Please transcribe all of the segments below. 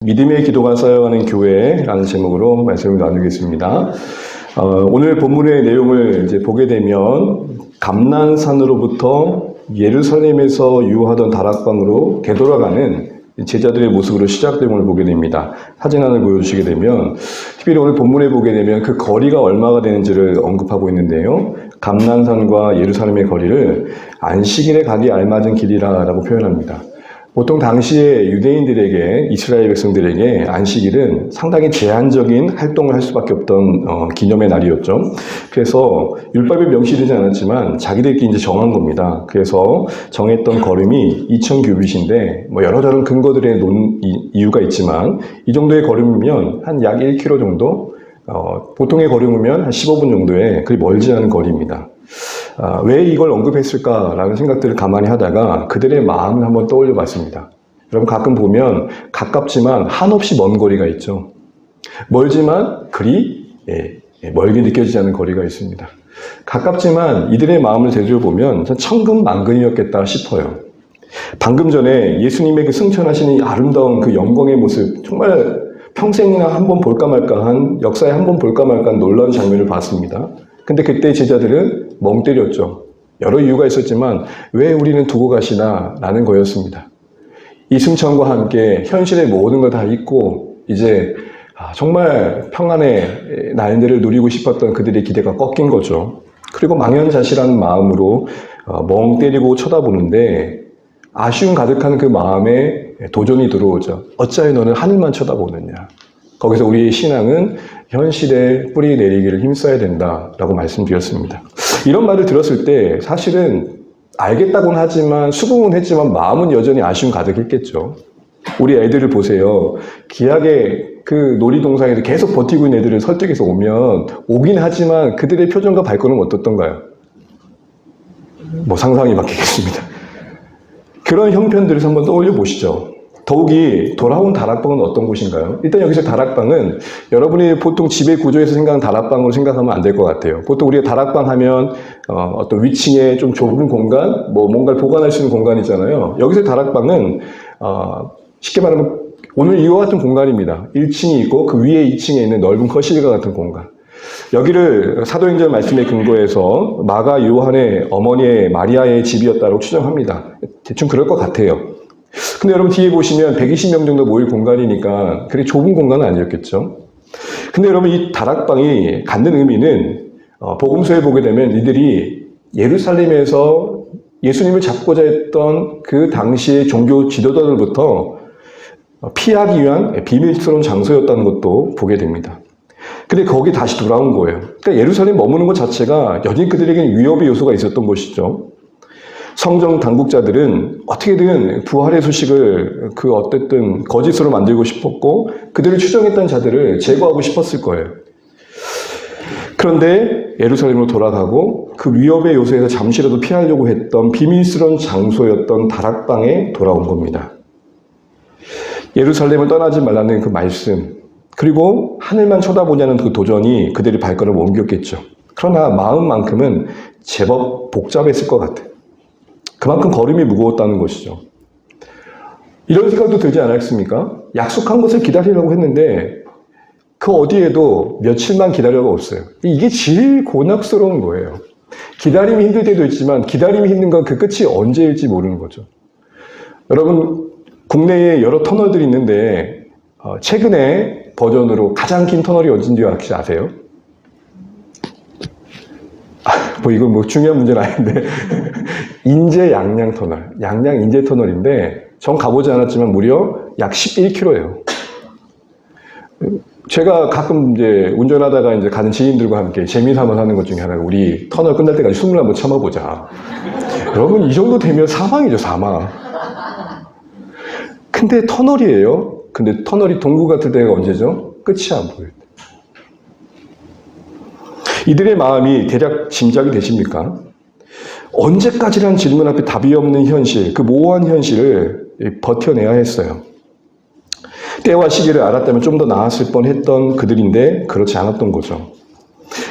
믿음의 기도가 쌓여가는 교회라는 제목으로 말씀을 나누겠습니다. 오늘 본문의 내용을 이제 보게 되면 감난산으로부터 예루살렘에서 유하던 다락방으로 되돌아가는 제자들의 모습으로 시작됨을 보게 됩니다. 사진 하나 보여주시게 되면 특별히 오늘 본문에 보게 되면 그 거리가 얼마가 되는지를 언급하고 있는데요. 감난산과 예루살렘의 거리를 안식일에 가기 알맞은 길이라고 표현합니다. 보통 당시에 유대인들에게, 이스라엘 백성들에게 안식일은 상당히 제한적인 활동을 할 수밖에 없던 기념의 날이었죠. 그래서 율법에 명시되지 않았지만 자기들끼리 이제 정한 겁니다. 그래서 정했던 걸음이 2000규빗인데 뭐 여러저런 근거들의 이유가 있지만 이 정도의 걸음이면 한 약 1km 정도, 보통의 걸음이면 한 15분 정도의 그리 멀지 않은 거리입니다. 왜 이걸 언급했을까라는 생각들을 가만히 하다가 그들의 마음을 한번 떠올려 봤습니다. 여러분 가끔 보면 가깝지만 한없이 먼 거리가 있죠. 멀지만 그리 멀게 느껴지지 않는 거리가 있습니다. 가깝지만 이들의 마음을 되돌아보면 천근만근이었겠다 싶어요. 방금 전에 예수님의 그 승천하시는 이 아름다운 그 영광의 모습, 정말 평생이나 한번 볼까 말까한, 역사에 한번 볼까 말까한 놀라운 장면을 봤습니다. 근데 그때 제자들은 멍 때렸죠. 여러 이유가 있었지만 왜 우리는 두고 가시나 라는 거였습니다. 이 승천과 함께 현실의 모든 걸 다 잊고 이제 정말 평안의 날들을 누리고 싶었던 그들의 기대가 꺾인 거죠. 그리고 망연자실한 마음으로 멍 때리고 쳐다보는데 아쉬움 가득한 그 마음에 도전이 들어오죠. 어찌하여 너는 하늘만 쳐다보느냐. 거기서 우리의 신앙은 현실에 뿌리 내리기를 힘써야 된다라고 말씀드렸습니다. 이런 말을 들었을 때 사실은 알겠다고는 하지만 수긍은 했지만 마음은 여전히 아쉬움 가득했겠죠. 우리 애들을 보세요. 기하게 그 놀이동산에서 계속 버티고 있는 애들을 설득해서 오긴 하지만 그들의 표정과 발걸음은 어떻던가요? 뭐 상상이 바뀌겠습니다. 그런 형편들을 한번 떠올려 보시죠. 더욱이 돌아온 다락방은 어떤 곳인가요? 일단 여기서 다락방은 여러분이 보통 집의 구조에서 생각하는 다락방으로 생각하면 안 될 것 같아요. 보통 우리가 다락방 하면 어떤 위층에 좀 좁은 공간, 뭐 뭔가를 보관할 수 있는 공간이잖아요. 여기서 다락방은 쉽게 말하면 오늘 이와 같은 공간입니다. 1층이 있고 그 위에 2층에 있는 넓은 거실과 같은 공간. 여기를 사도행전 말씀에 근거해서 마가 요한의 어머니의 마리아의 집이었다고 추정합니다. 대충 그럴 것 같아요. 근데 여러분 뒤에 보시면 120명 정도 모일 공간이니까 그리 좁은 공간은 아니었겠죠. 근데 여러분 이 다락방이 갖는 의미는 복음서에 보게 되면 이들이 예루살렘에서 예수님을 잡고자 했던 그 당시의 종교 지도자들부터 피하기 위한 비밀스러운 장소였다는 것도 보게 됩니다. 근데 거기 다시 돌아온 거예요. 그러니까 예루살렘 머무는 것 자체가 여전히 그들에게는 위협의 요소가 있었던 것이죠. 성경 당국자들은 어떻게든 부활의 소식을 어쨌든 거짓으로 만들고 싶었고 그들을 추종했던 자들을 제거하고 싶었을 거예요. 그런데 예루살렘으로 돌아가고 그 위협의 요소에서 잠시라도 피하려고 했던 비밀스러운 장소였던 다락방에 돌아온 겁니다. 예루살렘을 떠나지 말라는 그 말씀, 그리고 하늘만 쳐다보냐는 그 도전이 그들의 발걸음을 옮겼겠죠. 그러나 마음만큼은 제법 복잡했을 것 같아요. 그만큼 걸음이 무거웠다는 것이죠. 이런 생각도 들지 않았습니까? 약속한 것을 기다리려고 했는데 그 어디에도 며칠만 기다려가 없어요. 이게 제일 곤혹스러운 거예요. 기다림이 힘들 때도 있지만 기다림이 힘든 건 그 끝이 언제일지 모르는 거죠. 여러분 국내에 여러 터널들이 있는데 최근에 버전으로 가장 긴 터널이 어딘지 혹시 아세요? 뭐 이건 뭐 중요한 문제는 아닌데 인제 양양 터널, 양양 인제 터널인데 전 가보지 않았지만 무려 약 11km예요. 제가 가끔 이제 운전하다가 이제 가는 지인들과 함께 재미삼아서 하는 것 중에 하나가 우리 터널 끝날 때까지 숨을 한번 참아보자. 여러분 이 정도 되면 사망이죠, 사망. 근데 터널이에요. 근데 터널이 동굴 같을 때가 언제죠? 끝이 안 보여요. 이들의 마음이 대략 짐작이 되십니까? 언제까지라는 질문 앞에 답이 없는 현실, 그 모호한 현실을 버텨내야 했어요. 때와 시기를 알았다면 좀 더 나았을 뻔했던 그들인데 그렇지 않았던 거죠.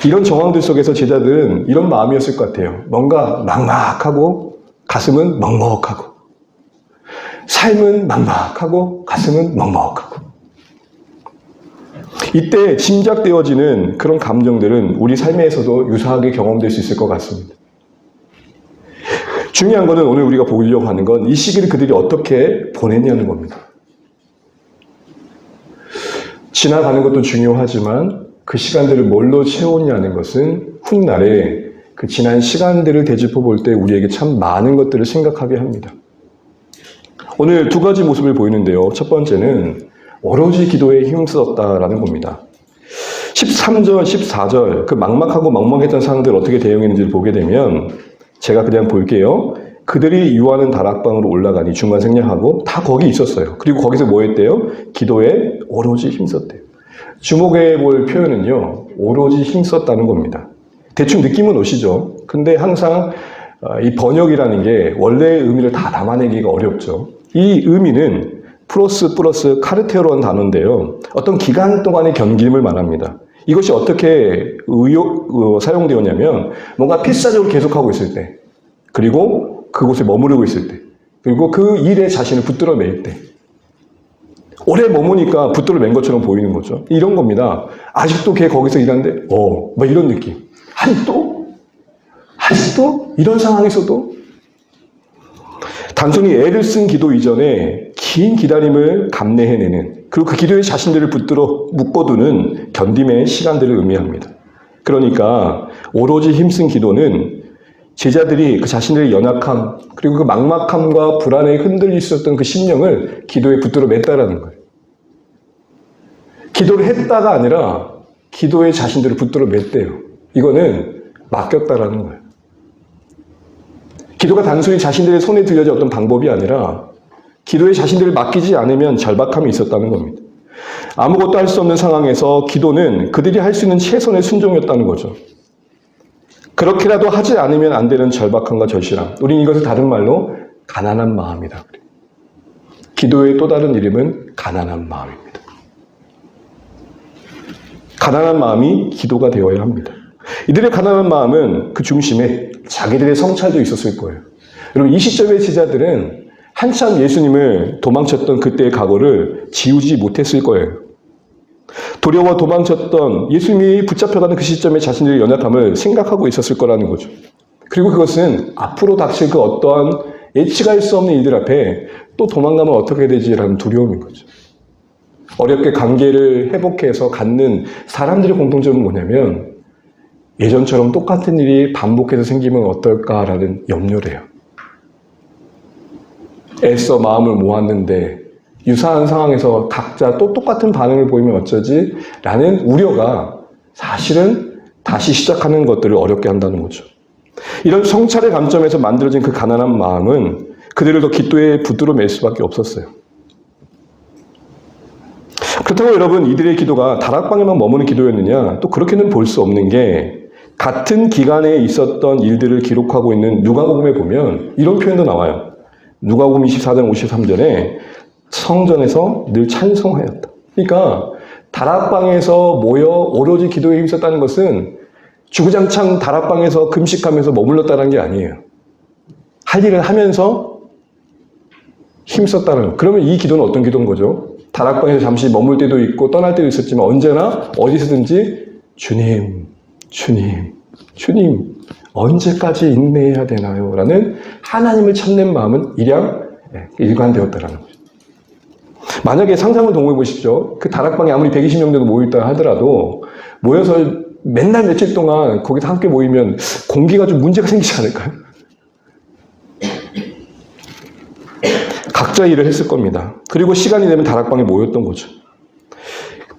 이런 정황들 속에서 제자들은 이런 마음이었을 것 같아요. 뭔가 막막하고 가슴은 먹먹하고 삶은 막막하고 가슴은 먹먹하고 이때 짐작되어지는 그런 감정들은 우리 삶에서도 유사하게 경험될 수 있을 것 같습니다. 중요한 것은 오늘 우리가 보려고 하는 건 이 시기를 그들이 어떻게 보냈냐는 겁니다. 지나가는 것도 중요하지만 그 시간들을 뭘로 채웠냐는 것은 훗날에 그 지난 시간들을 되짚어 볼 때 우리에게 참 많은 것들을 생각하게 합니다. 오늘 두 가지 모습을 보이는데요. 첫 번째는 오로지 기도에 힘썼다라는 겁니다. 13절, 14절 그 막막하고 막막했던 상황들 어떻게 대응했는지를 보게 되면 제가 그냥 볼게요. 그들이 유하는 다락방으로 올라가니 중간 생략하고 다 거기 있었어요. 그리고 거기서 뭐 했대요? 기도에 오로지 힘썼대요. 주목해 볼 표현은요. 오로지 힘썼다는 겁니다. 대충 느낌은 오시죠? 근데 항상 이 번역이라는 게 원래의 의미를 다 담아내기가 어렵죠. 이 의미는 플러스 카르테오라는 단어인데요. 어떤 기간 동안의 견딤을 말합니다. 이것이 어떻게 사용되었냐면 뭔가 필사적으로 계속하고 있을 때, 그리고 그곳에 머무르고 있을 때, 그리고 그 일에 자신을 붙들어 맬 때, 오래 머무니까 붙들어 맨 것처럼 보이는 거죠. 이런 겁니다. 아직도 걔 거기서 일하는데 뭐 이런 느낌. 아직도 이런 상황에서도 단순히 애를 쓴 기도 이전에 긴 기다림을 감내해내는, 그리고 그 기도에 자신들을 붙들어 묶어두는 견딤의 시간들을 의미합니다. 그러니까 오로지 힘쓴 기도는 제자들이 그 자신들의 연약함, 그리고 그 막막함과 불안에 흔들릴 수 있었던 그 심령을 기도에 붙들어 맸다라는 거예요. 기도를 했다가 아니라 기도에 자신들을 붙들어 맸대요. 이거는 맡겼다라는 거예요. 기도가 단순히 자신들의 손에 들려진 어떤 방법이 아니라 기도에 자신들을 맡기지 않으면 절박함이 있었다는 겁니다. 아무것도 할 수 없는 상황에서 기도는 그들이 할 수 있는 최선의 순종이었다는 거죠. 그렇게라도 하지 않으면 안 되는 절박함과 절실함. 우리는 이것을 다른 말로 가난한 마음이다. 기도의 또 다른 이름은 가난한 마음입니다. 가난한 마음이 기도가 되어야 합니다. 이들의 가난한 마음은 그 중심에 자기들의 성찰도 있었을 거예요. 여러분, 이 시점의 제자들은 한참 예수님을 도망쳤던 그때의 과거를 지우지 못했을 거예요. 두려워 도망쳤던 예수님이 붙잡혀가는 그 시점에 자신들의 연약함을 생각하고 있었을 거라는 거죠. 그리고 그것은 앞으로 닥칠 그 어떠한 예측할 수 없는 일들 앞에 또 도망가면 어떻게 되지라는 두려움인 거죠. 어렵게 관계를 회복해서 갖는 사람들의 공통점은 뭐냐면 예전처럼 똑같은 일이 반복해서 생기면 어떨까라는 염려래요. 애써 마음을 모았는데 유사한 상황에서 각자 또 똑같은 반응을 보이면 어쩌지? 라는 우려가 사실은 다시 시작하는 것들을 어렵게 한다는 거죠. 이런 성찰의 관점에서 만들어진 그 가난한 마음은 그들을 더 기도에 붙들어 맬 수밖에 없었어요. 그렇다고 여러분, 이들의 기도가 다락방에만 머무는 기도였느냐? 또 그렇게는 볼 수 없는 게 같은 기간에 있었던 일들을 기록하고 있는 누가복음에 보면 이런 표현도 나와요. 누가복음 24장 53절에 성전에서 늘 찬송하였다. 그러니까 다락방에서 모여 오로지 기도에 힘썼다는 것은 주구장창 다락방에서 금식하면서 머물렀다는 게 아니에요. 할 일을 하면서 힘썼다는 거. 그러면 이 기도는 어떤 기도인 거죠? 다락방에서 잠시 머물 때도 있고 떠날 때도 있었지만 언제나 어디서든지 주님 언제까지 인내해야 되나요? 라는 하나님을 찾는 마음은 일관되었다라는 거죠. 만약에 상상을 동원해 보십시오. 그 다락방에 아무리 120명 정도 모여있다 하더라도 모여서 맨날 며칠 동안 거기서 함께 모이면 공기가 좀 문제가 생기지 않을까요? 각자 일을 했을 겁니다. 그리고 시간이 되면 다락방에 모였던 거죠.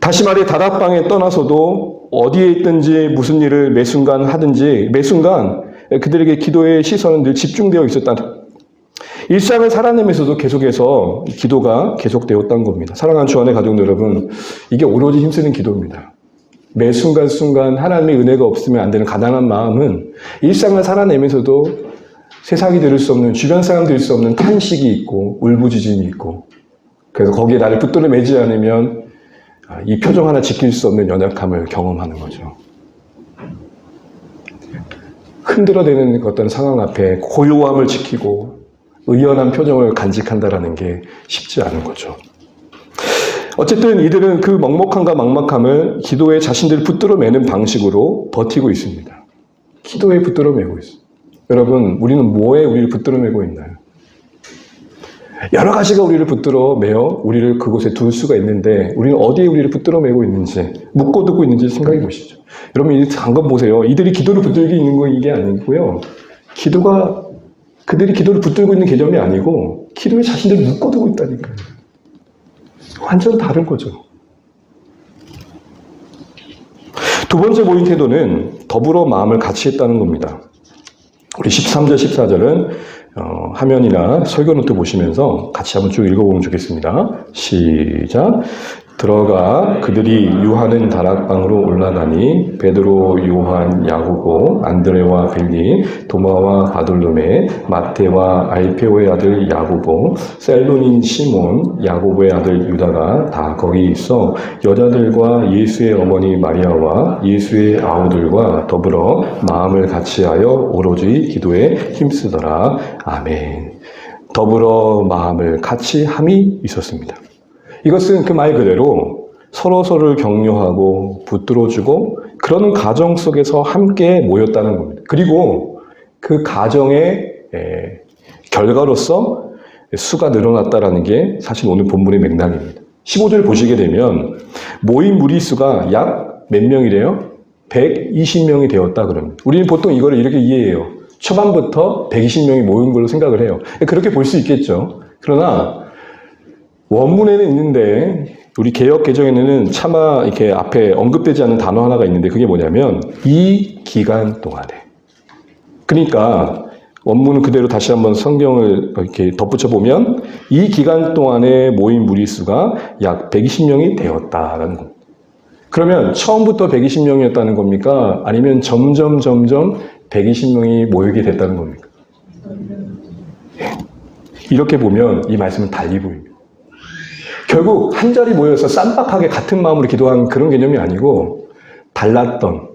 다시 말해 다락방에 떠나서도 어디에 있든지 무슨 일을 매 순간 하든지 매 순간 그들에게 기도의 시선은 늘 집중되어 있었다는, 일상을 살아내면서도 계속해서 기도가 계속되었다는 겁니다. 사랑하는 주안의 가족 여러분, 이게 오로지 힘쓰는 기도입니다. 매 순간순간 하나님의 은혜가 없으면 안 되는 가난한 마음은 일상을 살아내면서도 세상이 들을 수 없는, 주변 사람 들을 수 없는 탄식이 있고 울부짖음이 있고, 그래서 거기에 나를 붙들어 매지 않으면 이 표정 하나 지킬 수 없는 연약함을 경험하는 거죠. 흔들어대는 어떤 상황 앞에 고요함을 지키고 의연한 표정을 간직한다라는 게 쉽지 않은 거죠. 어쨌든 이들은 그 먹먹함과 막막함을 기도에 자신들을 붙들어 매는 방식으로 버티고 있습니다. 기도에 붙들어 매고 있습니다. 여러분, 우리는 뭐에 우리를 붙들어 매고 있나요? 여러 가지가 우리를 붙들어 매어 우리를 그곳에 둘 수가 있는데 우리는 어디에 우리를 붙들어 매고 있는지, 묶어두고 있는지 생각해 보시죠. 여러분, 이 잠깐 보세요. 이들이 기도를 붙들고 있는 거 이게 아니고요. 그들이 기도를 붙들고 있는 개념이 아니고 기도에 자신들을 묶어두고 있다니까요. 완전 다른 거죠. 두 번째 모인 태도는 더불어 마음을 같이 했다는 겁니다. 우리 13절, 14절은 화면이나 설교 노트 보시면서 같이 한번 쭉 읽어보면 좋겠습니다. 시작. 들어가 그들이 유하는 다락방으로 올라가니 베드로, 요한, 야고보, 안드레와 빌리, 도마와 바돌로메, 마테와 알페오의 아들 야고보, 셀론인 시몬, 야고보의 아들 유다가 다 거기 있어 여자들과 예수의 어머니 마리아와 예수의 아우들과 더불어 마음을 같이하여 오로지 기도에 힘쓰더라. 아멘. 더불어 마음을 같이 함이 있었습니다. 이것은 그 말 그대로 서로서로를 격려하고 붙들어주고 그러는 가정 속에서 함께 모였다는 겁니다. 그리고 그 가정의 결과로서 수가 늘어났다는 게 사실 오늘 본문의 맥락입니다. 15절 보시게 되면 모인 무리수가 약 몇 명이래요? 120명이 되었다 그럽니다. 우리는 보통 이거를 이렇게 이해해요. 초반부터 120명이 모인 걸로 생각을 해요. 그렇게 볼 수 있겠죠. 그러나 원문에는 있는데 우리 개역 개정에는 차마 이렇게 앞에 언급되지 않는 단어 하나가 있는데 그게 뭐냐면 이 기간 동안에. 그러니까 원문은 그대로 다시 한번 성경을 이렇게 덧붙여 보면 이 기간 동안에 모인 무리수가 약 120명이 되었다라는 겁니다. 그러면 처음부터 120명이었다는 겁니까? 아니면 점점 120명이 모이게 됐다는 겁니까? 이렇게 보면 이 말씀은 달리 보입니다. 결국 한 자리 모여서 쌈박하게 같은 마음으로 기도한 그런 개념이 아니고 달랐던,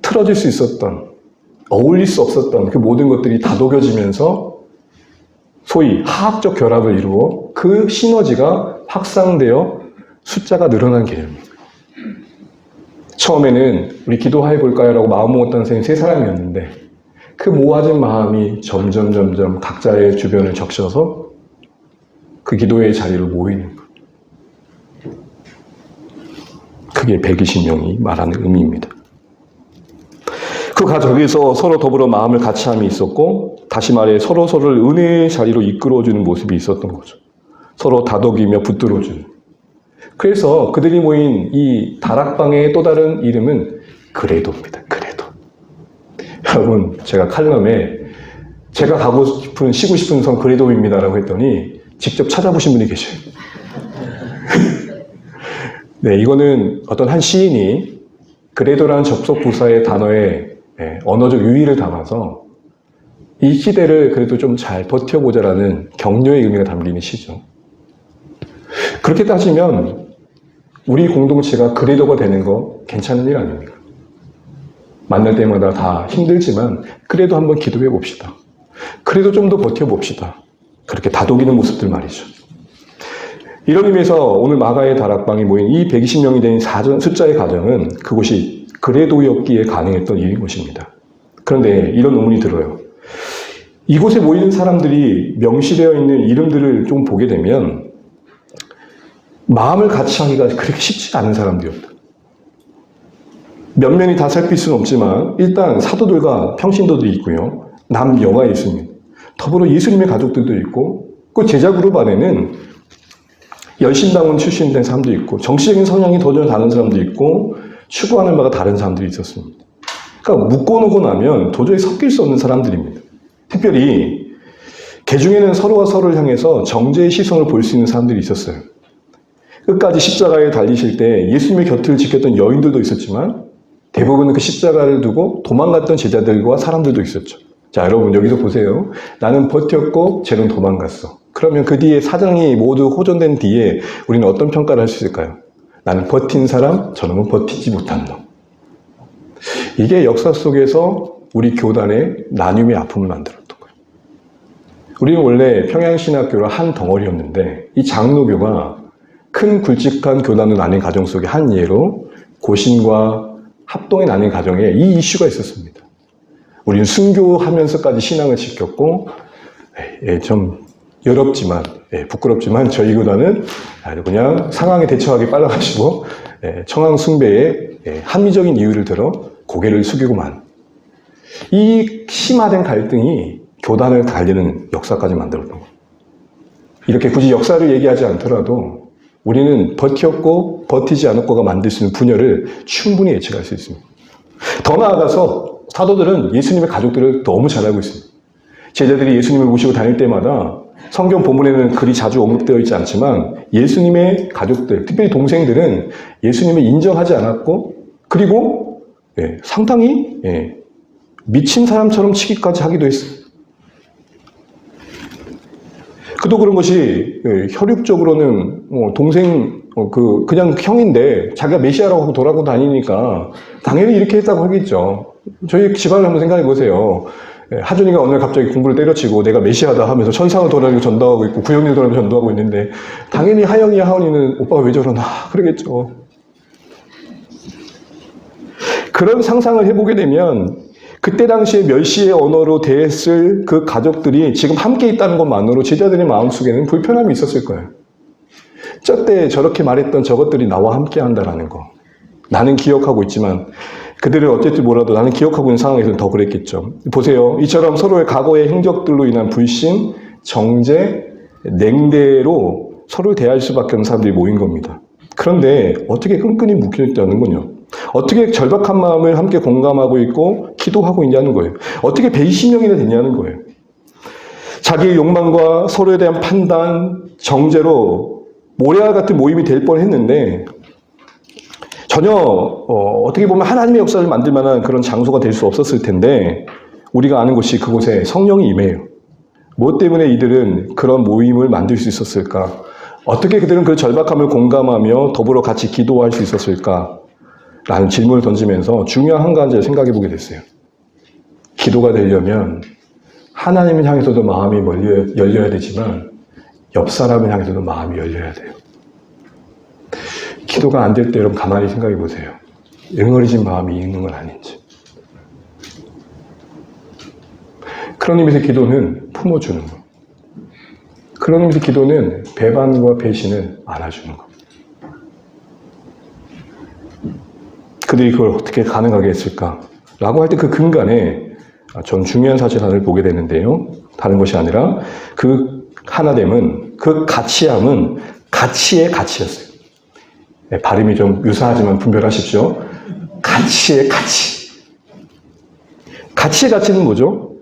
틀어질 수 있었던, 어울릴 수 없었던 그 모든 것들이 다독여지면서 소위 화학적 결합을 이루어 그 시너지가 확산되어 숫자가 늘어난 개념입니다. 처음에는 우리 기도해 볼까요? 라고 마음 먹었던 선생님 3사람이었는데 그 모아진 마음이 점점 각자의 주변을 적셔서 그 기도의 자리로 모이는 것. 그게 120명이 말하는 의미입니다. 그 가정에서 서로 더불어 마음을 같이함이 있었고 다시 말해 서로서로를 은혜의 자리로 이끌어주는 모습이 있었던 거죠. 서로 다독이며 붙들어주는. 그래서 그들이 모인 이 다락방의 또 다른 이름은 그레도입니다. 그레도. 여러분, 제가 칼럼에 제가 쉬고 싶은 성 그레도입니다라고 했더니 직접 찾아보신 분이 계셔요. 네, 이거는 어떤 한 시인이 그레도라는 접속 부사의 단어에 언어적 유의를 담아서 이 시대를 그래도 좀 잘 버텨보자라는 격려의 의미가 담기는 시죠. 그렇게 따지면 우리 공동체가 그레도가 되는 거 괜찮은 일 아닙니까? 만날 때마다 다 힘들지만 그래도 한번 기도해 봅시다. 그래도 좀 더 버텨봅시다. 그렇게 다독이는 모습들 말이죠. 이런 의미에서 오늘 마가의 다락방에 모인 이 120명이 된 숫자의 가정은 그곳이 그레도였기에 가능했던 일인 것입니다. 그런데 이런 의문이 들어요. 이곳에 모이는 사람들이 명시되어 있는 이름들을 좀 보게 되면 마음을 같이 하기가 그렇게 쉽지 않은 사람들이었다. 면면이 다 살필 수는 없지만 일단 사도들과 평신도들이 있고요. 남녀가 있습니다. 더불어 예수님의 가족들도 있고 그 제자 그룹 안에는 열심당원 출신된 사람도 있고 정치적인 성향이 도전을 다른 사람도 있고 추구하는 바가 다른 사람들이 있었습니다. 그러니까 묶어놓고 나면 도저히 섞일 수 없는 사람들입니다. 특별히 개중에는 서로가 서로를 향해서 정죄의 시선을 볼 수 있는 사람들이 있었어요. 끝까지 십자가에 달리실 때 예수님의 곁을 지켰던 여인들도 있었지만 대부분은 그 십자가를 두고 도망갔던 제자들과 사람들도 있었죠. 자, 여러분 여기서 보세요. 나는 버텼고 쟤는 도망갔어. 그러면 그 뒤에 사정이 모두 호전된 뒤에 우리는 어떤 평가를 할 수 있을까요? 나는 버틴 사람, 저놈은 버티지 못한 놈. 이게 역사 속에서 우리 교단의 나눔의 아픔을 만들었던 거예요. 우리는 원래 평양신학교가 한 덩어리였는데 이 장로교가 큰 굵직한 교단으로 나뉜 가정 속의 한 예로 고신과 합동에 나뉜 가정에 이 이슈가 있었습니다. 우리는 순교하면서까지 신앙을 지켰고 좀 여롭지만 부끄럽지만 저희 교단은 그냥 상황에 대처하기 빨라가지고 청황 숭배에 합리적인 이유를 들어 고개를 숙이고만 이 심화된 갈등이 교단을 갈리는 역사까지 만들었던 거예요. 이렇게 굳이 역사를 얘기하지 않더라도 우리는 버텼고 버티지 않았고가 만들 수 있는 분열을 충분히 예측할 수 있습니다. 더 나아가서 사도들은 예수님의 가족들을 너무 잘 알고 있습니다. 제자들이 예수님을 모시고 다닐 때마다 성경 본문에는 그리 자주 언급되어 있지 않지만 예수님의 가족들, 특별히 동생들은 예수님을 인정하지 않았고 그리고 상당히 미친 사람처럼 치기까지 하기도 했어요. 그도 그런 것이 혈육적으로는 동생 그냥 형인데 자기가 메시아라고 하고 돌아가고 다니니까 당연히 이렇게 했다고 하겠죠. 저희 집안을 한번 생각해 보세요. 하준이가 어느 날 갑자기 공부를 때려치고 내가 메시아다 하면서 천상을 돌아다니고 전도하고 있고 구형일 돌아다니고 전도하고 있는데 당연히 하영이와 하은이는 오빠가 왜 저러나 그러겠죠. 그런 상상을 해보게 되면 그때 당시에 멸시의 언어로 대했을 그 가족들이 지금 함께 있다는 것만으로 제자들의 마음속에는 불편함이 있었을 거예요. 저때 저렇게 말했던 저것들이 나와 함께 한다라는 거. 나는 기억하고 있지만 그들은 어쨌든 뭐라도 나는 기억하고 있는 상황에서는 더 그랬겠죠. 보세요. 이처럼 서로의 과거의 행적들로 인한 불신, 정죄, 냉대로 서로를 대할 수밖에 없는 사람들이 모인 겁니다. 그런데 어떻게 끈끈이 묶여있다는군요. 어떻게 절박한 마음을 함께 공감하고 있고 기도하고 있냐는 거예요. 어떻게 배신형이 됐냐는 거예요. 자기의 욕망과 서로에 대한 판단, 정죄로 모래알 같은 모임이 될 뻔했는데 전혀 어떻게 보면 하나님의 역사를 만들 만한 그런 장소가 될 수 없었을 텐데 우리가 아는 것이 그곳에 성령이 임해요. 무엇 때문에 이들은 그런 모임을 만들 수 있었을까? 어떻게 그들은 그 절박함을 공감하며 더불어 같이 기도할 수 있었을까? 라는 질문을 던지면서 중요한 한 가지를 생각해 보게 됐어요. 기도가 되려면 하나님을 향해서도 마음이 열려야 되지만 옆 사람을 향해서도 마음이 열려야 돼요. 기도가 안 될 때 여러분 가만히 생각해 보세요. 응어리진 마음이 있는 건 아닌지. 그런 의미에서 기도는 품어주는 거. 그런 의미에서 기도는 배반과 배신을 안아주는 거. 그들이 그걸 어떻게 가능하게 했을까? 라고 할 때 그 근간에 전 중요한 사실 하나를 보게 되는데요. 다른 것이 아니라 그 하나됨은, 그 가치함은 가치의 가치였어요. 네, 발음이 좀 유사하지만 분별하십시오. 가치의 가치. 가치의 가치는 뭐죠?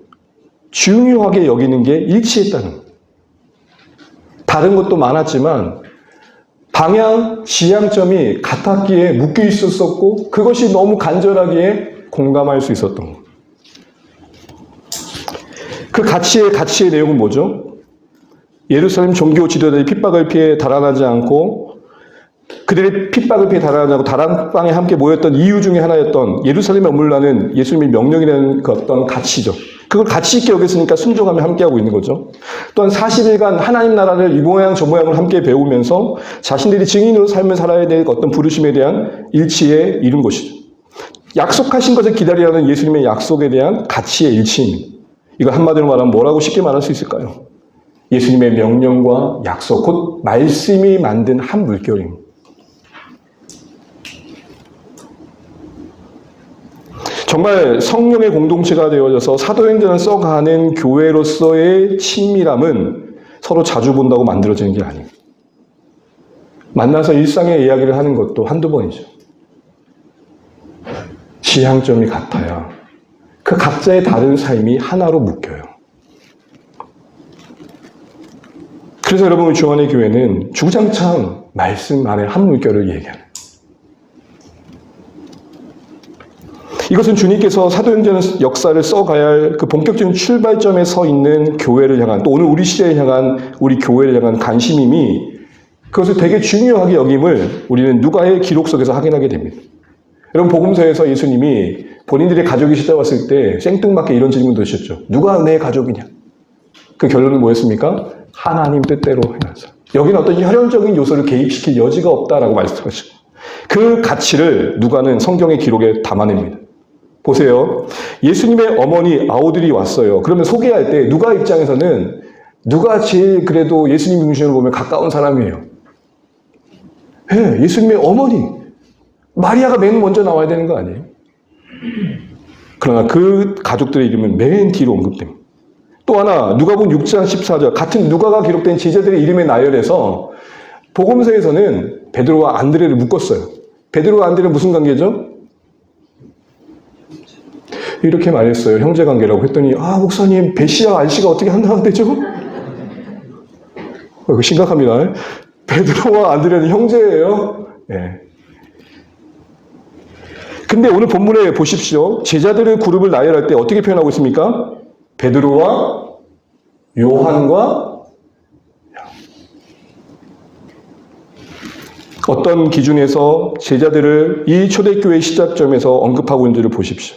중요하게 여기는 게 일치했다는 것. 다른 것도 많았지만 방향, 지향점이 같았기에 묶여 있었었고 그것이 너무 간절하기에 공감할 수 있었던 것. 그 가치의 내용은 뭐죠? 예루살렘 종교 지도자들이 핍박을 피해 달아나지 않고 그들의 핍박을 피해 달아나지 않고 다락방에 함께 모였던 이유 중에 하나였던 예루살렘에 머물라는 예수님의 명령이라는 그 어떤 가치죠. 그걸 가치 있게 여겼으니까 순종하며 함께하고 있는 거죠. 또한 40일간 하나님 나라를 이 모양 저 모양을 함께 배우면서 자신들이 증인으로 삶을 살아야 될 어떤 부르심에 대한 일치에 이룬 것이죠. 약속하신 것을 기다리라는 예수님의 약속에 대한 가치의 일치입니다. 이거 한마디로 말하면 뭐라고 쉽게 말할 수 있을까요? 예수님의 명령과 약속, 곧 말씀이 만든 한 물결입니다. 정말 성령의 공동체가 되어져서 사도행전을 써가는 교회로서의 친밀함은 서로 자주 본다고 만들어지는 게 아닙니다. 만나서 일상의 이야기를 하는 것도 한두 번이죠. 지향점이 같아야 그 각자의 다른 삶이 하나로 묶여요. 그래서 여러분 주안의 교회는 주장창 말씀 안에 한 물결을 얘기하는 이것은 주님께서 사도행전 역사를 써가야 할 그 본격적인 출발점에 서 있는 교회를 향한 또 오늘 우리 시대에 향한 우리 교회를 향한 관심임이 그것을 되게 중요하게 여김을 우리는 누가의 기록 속에서 확인하게 됩니다. 여러분 복음서에서 예수님이 본인들의 가족이 찾아왔을 때 생뚱맞게 이런 질문도 하셨죠. 누가 내 가족이냐? 그 결론은 뭐였습니까? 하나님 뜻대로 행하사. 여기는 어떤 혈연적인 요소를 개입시킬 여지가 없다라고 말씀하시고 그 가치를 누가는 성경의 기록에 담아냅니다. 보세요. 예수님의 어머니 아우들이 왔어요. 그러면 소개할 때 누가 입장에서는 누가 제일 그래도 예수님 중심으로 보면 가까운 사람이에요. 네, 예수님의 어머니 마리아가 맨 먼저 나와야 되는 거 아니에요? 그러나 그 가족들의 이름은 맨 뒤로 언급됩니다. 또 하나 누가복음 6장 14절 같은 누가가 기록된 제자들의 이름에 나열해서 복음서에서는 베드로와 안드레를 묶었어요. 베드로와 안드레는 무슨 관계죠? 이렇게 말했어요. 형제관계라고 했더니 목사님 배씨와 안씨가 어떻게 한다고 되죠? 이거 심각합니다. 베드로와 안드레는 형제예요. 예. 근데 오늘 본문에 보십시오. 제자들의 그룹을 나열할 때 어떻게 표현하고 있습니까? 베드로와 요한과 어떤 기준에서 제자들을 이 초대교회 시작점에서 언급하고 있는지를 보십시오.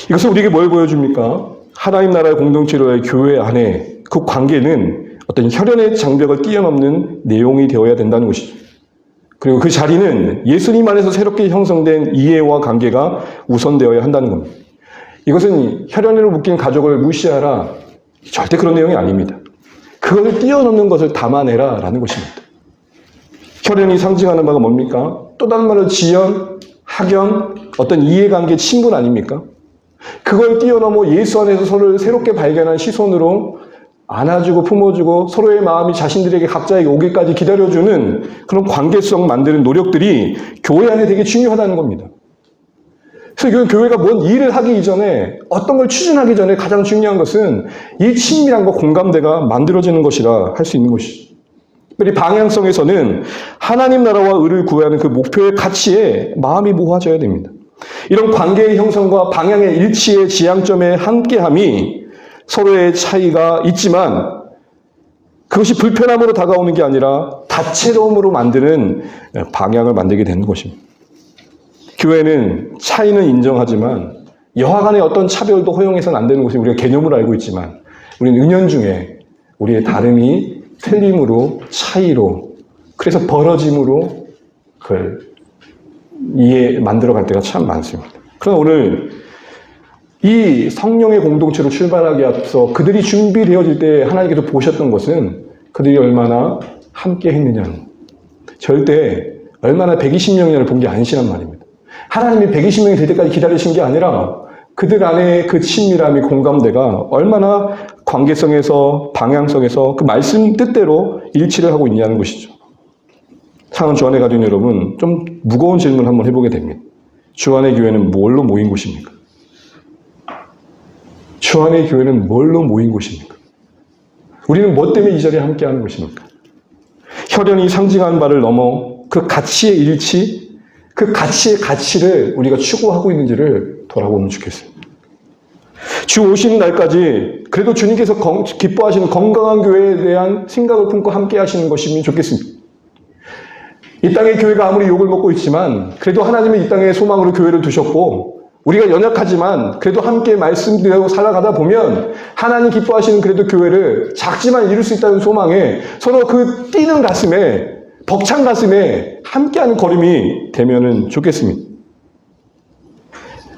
이것은 우리에게 뭘 보여줍니까? 하나님 나라의 공동체로의 교회 안에 그 관계는 어떤 혈연의 장벽을 뛰어넘는 내용이 되어야 된다는 것이죠. 그리고 그 자리는 예수님 안에서 새롭게 형성된 이해와 관계가 우선되어야 한다는 겁니다. 이것은 혈연으로 묶인 가족을 무시하라. 절대 그런 내용이 아닙니다. 그것을 뛰어넘는 것을 담아내라 라는 것입니다. 혈연이 상징하는 바가 뭡니까? 또 다른 말로 지연, 학연, 어떤 이해관계, 친분 아닙니까? 그걸 뛰어넘어 예수 안에서 서로를 새롭게 발견한 시선으로 안아주고 품어주고 서로의 마음이 자신들에게 각자에게 오기까지 기다려주는 그런 관계성 만드는 노력들이 교회 안에 되게 중요하다는 겁니다. 그래서 교회가 뭔 일을 하기 이전에 어떤 걸 추진하기 전에 가장 중요한 것은 이 친밀함과 공감대가 만들어지는 것이라 할 수 있는 것이죠. 특별히 방향성에서는 하나님 나라와 의를 구하는 그 목표의 가치에 마음이 모아져야 됩니다. 이런 관계의 형성과 방향의 일치의 지향점에 함께함이 서로의 차이가 있지만 그것이 불편함으로 다가오는 게 아니라 다채로움으로 만드는 방향을 만들게 되는 것입니다. 교회는 차이는 인정하지만 여하 간의 어떤 차별도 허용해서는 안 되는 것이 우리가 개념으로 알고 있지만 우리는 은연중에 우리의 다름이 틀림으로 차이로 그래서 벌어짐으로 그걸 만들어갈 때가 참 많습니다. 그러나 오늘 이 성령의 공동체로 출발하기 앞서 그들이 준비되어질 때 하나님께서 보셨던 것은 그들이 얼마나 함께 했느냐는 절대 얼마나 120명이냐를 본 게 아니시란 말입니다. 하나님이 120명이 될 때까지 기다리신 게 아니라 그들 안에 그 친밀함이 공감대가 얼마나 관계성에서 방향성에서 그 말씀 뜻대로 일치를 하고 있냐는 것이죠. 사랑하는 주안의 가족 여러분, 좀 무거운 질문 한번 해보게 됩니다. 주안의 교회는 뭘로 모인 곳입니까? 주안의 교회는 뭘로 모인 곳입니까? 우리는 뭐 때문에 이 자리에 함께하는 것입니까? 혈연이 상징하는 바를 넘어 그 가치의 일치, 그 가치의 가치를 우리가 추구하고 있는지를 돌아보면 좋겠어요. 주 오시는 날까지 그래도 주님께서 기뻐하시는 건강한 교회에 대한 생각을 품고 함께 하시는 것이면 좋겠습니다. 이 땅의 교회가 아무리 욕을 먹고 있지만 그래도 하나님은 이 땅에 소망으로 교회를 두셨고 우리가 연약하지만 그래도 함께 말씀드리고 살아가다 보면 하나님 기뻐하시는 그래도 교회를 작지만 이룰 수 있다는 소망에 서로 그 뛰는 가슴에 벅찬 가슴에 함께하는 걸음이 되면은 좋겠습니다.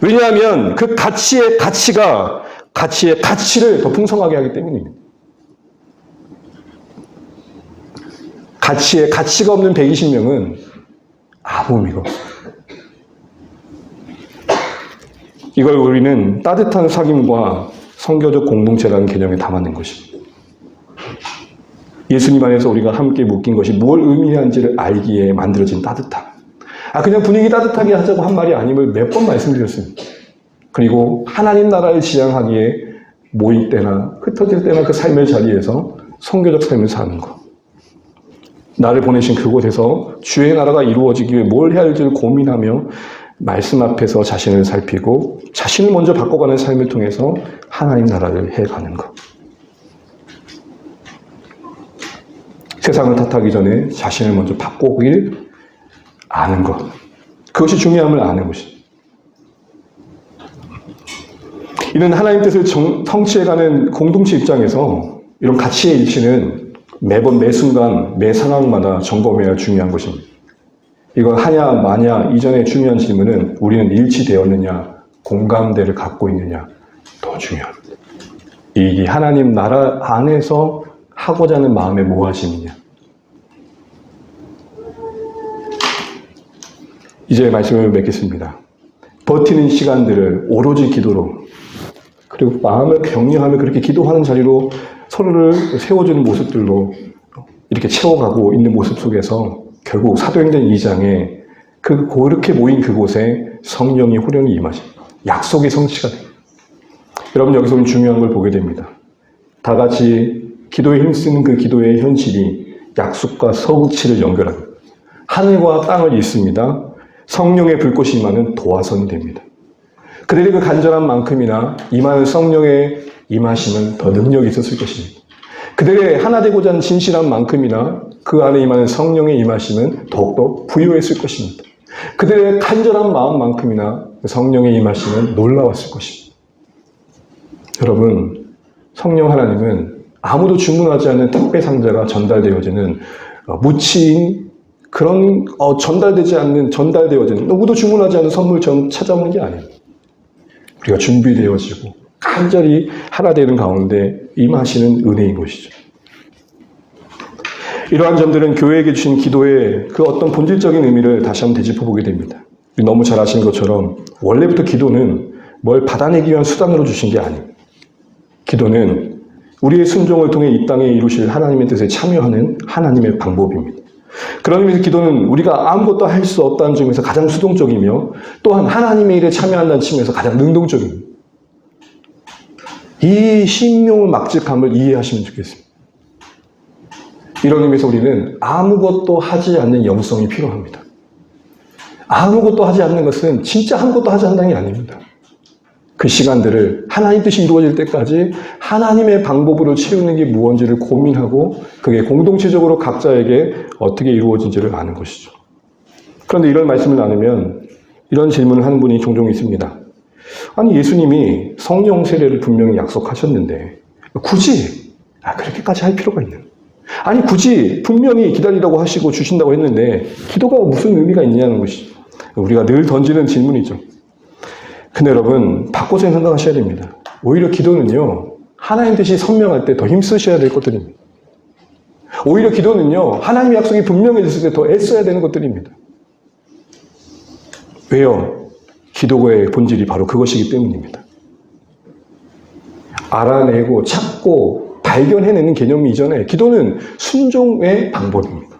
왜냐하면 그 가치의 가치를 더 풍성하게 하기 때문입니다. 가치에 가치가 없는 120명은 아무 의미가 없어요. 이걸 우리는 따뜻한 사귐과 성교적 공동체라는 개념에 담아낸 것입니다. 예수님 안에서 우리가 함께 묶인 것이 뭘 의미하는지를 알기에 만들어진 따뜻함. 그냥 분위기 따뜻하게 하자고 한 말이 아님을 몇 번 말씀드렸습니다. 그리고 하나님 나라를 지향하기에 모일 때나 흩어질 때나 그 삶의 자리에서 성교적 삶을 사는 것. 나를 보내신 그곳에서 주의 나라가 이루어지기 위해 뭘 해야 할지를 고민하며 말씀 앞에서 자신을 살피고 자신을 먼저 바꿔가는 삶을 통해서 하나님 나라를 해가는 것. 세상을 탓하기 전에 자신을 먼저 바꾸길 아는 것. 그것이 중요함을 아는 것입니다. 이는 하나님 뜻을 성취해가는 공동체 입장에서 이런 가치의 일치는 매번 매 순간 매 상황마다 점검해야 할 중요한 것입니다. 이건 하냐 마냐 이전의 중요한 질문은 우리는 일치되었느냐 공감대를 갖고 있느냐 더 중요합니다. 이 하나님 나라 안에서 하고자 하는 마음의 모아짐이냐. 이제 말씀을 맺겠습니다. 버티는 시간들을 오로지 기도로 그리고 마음을 격려하며 그렇게 기도하는 자리로 서로를 세워주는 모습들로 이렇게 채워가고 있는 모습 속에서 결국 사도행전 2장에 그렇게 모인 그곳에 성령이 호련히 임하십니다. 약속의 성취가 됩니다. 여러분 여기서 우리 중요한 걸 보게 됩니다. 다 같이 기도에 힘쓰는 그 기도의 현실이 약속과 성취를 연결합니다. 하늘과 땅을 잇습니다. 성령의 불꽃이 임하는 도화선이 됩니다. 그들의 그 간절한 만큼이나 임하는 성령의 임하심은 더 능력이 있었을 것입니다. 그들의 하나 되고자 하는 진실한 만큼이나 그 안에 임하는 성령의 임하심은 더욱더 부유했을 것입니다. 그들의 간절한 마음만큼이나 성령의 임하심은 놀라웠을 것입니다. 여러분, 성령 하나님은 아무도 주문하지 않는 택배 상자가 전달되어지는 무치인 그런 전달되어지는 누구도 주문하지 않는 선물처럼 찾아오는 게 아닙니다. 우리가 준비되어지고 간절히 하나 되는 가운데 임하시는 은혜인 것이죠. 이러한 점들은 교회에게 주신 기도의 그 어떤 본질적인 의미를 다시 한번 되짚어보게 됩니다. 너무 잘 아시는 것처럼 원래부터 기도는 뭘 받아내기 위한 수단으로 주신 게 아닙니다. 기도는 우리의 순종을 통해 이 땅에 이루실 하나님의 뜻에 참여하는 하나님의 방법입니다. 그런 의미에서 기도는 우리가 아무것도 할 수 없다는 점에서 가장 수동적이며 또한 하나님의 일에 참여한다는 측면에서 가장 능동적입니다. 이 신명을 막직함을 이해하시면 좋겠습니다. 이런 의미에서 우리는 아무것도 하지 않는 영성이 필요합니다. 아무것도 하지 않는 것은 진짜 아무것도 하지 않는 게 아닙니다. 그 시간들을 하나님 뜻이 이루어질 때까지 하나님의 방법으로 채우는 게 무언지를 고민하고 그게 공동체적으로 각자에게 어떻게 이루어진지를 아는 것이죠. 그런데 이런 말씀을 나누면 이런 질문을 하는 분이 종종 있습니다. 아니 예수님이 성령 세례를 분명히 약속하셨는데 굳이 그렇게까지 할 필요가 있는? 아니 굳이 분명히 기다리라고 하시고 주신다고 했는데 기도가 무슨 의미가 있냐는 것이죠. 우리가 늘 던지는 질문이죠. 근데 여러분 바꿔서 생각하셔야 됩니다. 오히려 기도는요 하나님 뜻이 선명할 때 더 힘쓰셔야 될 것들입니다. 오히려 기도는요 하나님의 약속이 분명해졌을 때 더 애써야 되는 것들입니다. 왜요? 기도의 본질이 바로 그것이기 때문입니다. 알아내고 찾고 발견해내는 개념이 이전에 기도는 순종의 방법입니다.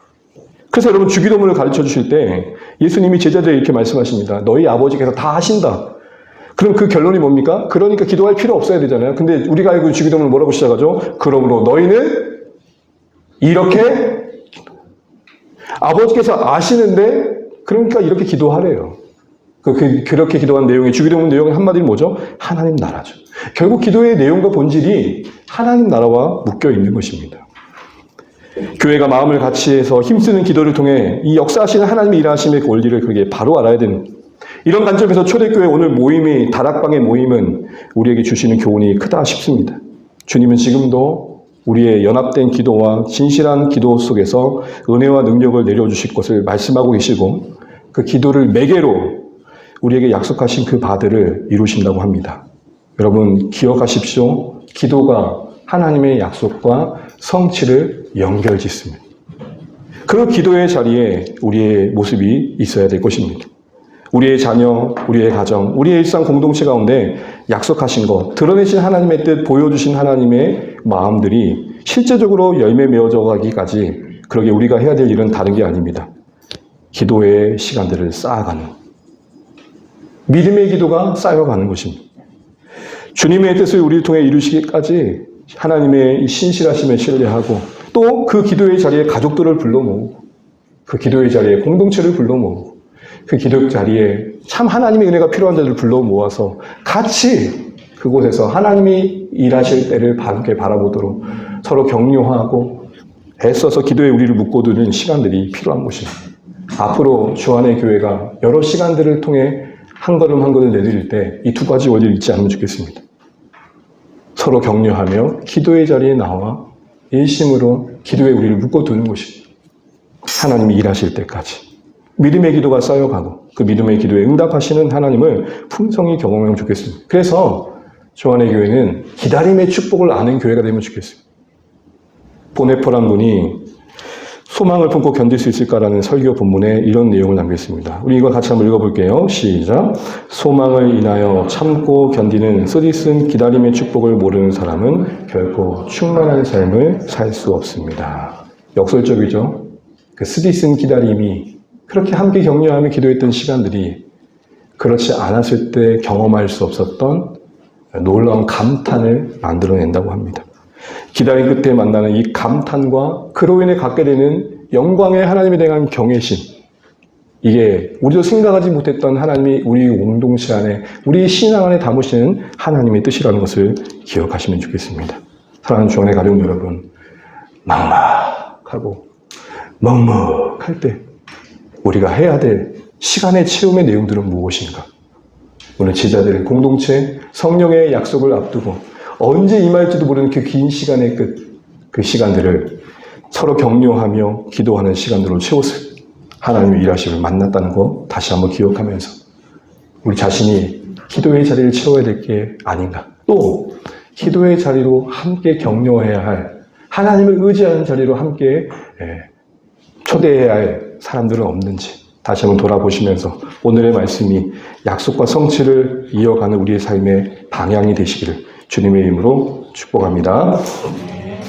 그래서 여러분 주기도문을 가르쳐 주실 때 예수님이 제자들에게 이렇게 말씀하십니다. 너희 아버지께서 다 하신다. 그럼 그 결론이 뭡니까? 그러니까 기도할 필요 없어야 되잖아요. 근데 우리가 알고 있는 주기도문을 뭐라고 시작하죠? 그러므로 너희는 이렇게 아버지께서 아시는데 그러니까 이렇게 기도하래요. 그렇게 기도한 내용의 주기도문 내용의 한마디는 뭐죠? 하나님 나라죠. 결국 기도의 내용과 본질이 하나님 나라와 묶여 있는 것입니다. 교회가 마음을 같이 해서 힘쓰는 기도를 통해 이 역사하시는 하나님의 일하심의 원리를 그게 바로 알아야 됩니다. 이런 관점에서 초대교회 오늘 모임이 다락방의 모임은 우리에게 주시는 교훈이 크다 싶습니다. 주님은 지금도 우리의 연합된 기도와 진실한 기도 속에서 은혜와 능력을 내려주실 것을 말씀하고 계시고 그 기도를 매개로 우리에게 약속하신 그 바들을 이루신다고 합니다. 여러분 기억하십시오. 기도가 하나님의 약속과 성취를 연결짓습니다. 그 기도의 자리에 우리의 모습이 있어야 될 것입니다. 우리의 자녀, 우리의 가정, 우리의 일상 공동체 가운데 약속하신 것, 드러내신 하나님의 뜻, 보여주신 하나님의 마음들이 실제적으로 열매 맺어져 가기까지 그러게 우리가 해야 될 일은 다른 게 아닙니다. 기도의 시간들을 쌓아가는 믿음의 기도가 쌓여가는 것입니다. 주님의 뜻을 우리를 통해 이루시기까지 하나님의 신실하심에 신뢰하고 또 그 기도의 자리에 가족들을 불러 모으고 그 기도의 자리에 공동체를 불러 모으고 그 기도 자리에 참 하나님의 은혜가 필요한 자들을 불러 모아서 같이 그곳에서 하나님이 일하실 때를 함께 바라보도록 서로 격려하고 애써서 기도에 우리를 묶어두는 시간들이 필요한 것입니다. 앞으로 주안의 교회가 여러 시간들을 통해 한 걸음 한 걸음 내드릴 때 이 두 가지 원리를 잊지 않으면 좋겠습니다. 서로 격려하며 기도의 자리에 나와 일심으로 기도에 우리를 묶어두는 것입니다. 하나님이 일하실 때까지. 믿음의 기도가 쌓여가고 그 믿음의 기도에 응답하시는 하나님을 풍성히 경험하면 좋겠습니다. 그래서 조안의 교회는 기다림의 축복을 아는 교회가 되면 좋겠습니다. 보네포란 분이 소망을 품고 견딜 수 있을까라는 설교 본문에 이런 내용을 남겼습니다. 우리 이거 같이 한번 읽어볼게요. 시작. 소망을 인하여 참고 견디는 쓰디쓴 기다림의 축복을 모르는 사람은 결코 충만한 삶을 살 수 없습니다. 역설적이죠. 그 쓰디쓴 기다림이 그렇게 함께 격려하며 기도했던 시간들이 그렇지 않았을 때 경험할 수 없었던 놀라운 감탄을 만들어낸다고 합니다. 기다림 끝에 만나는 이 감탄과 그로 인해 갖게 되는 영광의 하나님에 대한 경외심, 이게 우리도 생각하지 못했던 하나님이 우리 공동체 안에, 우리 신앙 안에 담으시는 하나님의 뜻이라는 것을 기억하시면 좋겠습니다. 사랑하는 주안의 가족 여러분, 막막하고 먹먹할 때 우리가 해야 될 시간의 체험의 내용들은 무엇인가? 오늘 제자들의 공동체, 성령의 약속을 앞두고 언제 임할지도 모르는 그 긴 시간의 끝, 그 시간들을 서로 격려하며 기도하는 시간들로 채웠을 하나님의 일하심을 만났다는 거 다시 한번 기억하면서 우리 자신이 기도의 자리를 채워야 될 게 아닌가. 또 기도의 자리로 함께 격려해야 할, 하나님을 의지하는 자리로 함께 초대해야 할 사람들은 없는지 다시 한번 돌아보시면서 오늘의 말씀이 약속과 성취를 이어가는 우리의 삶의 방향이 되시기를 주님의 이름으로 축복합니다.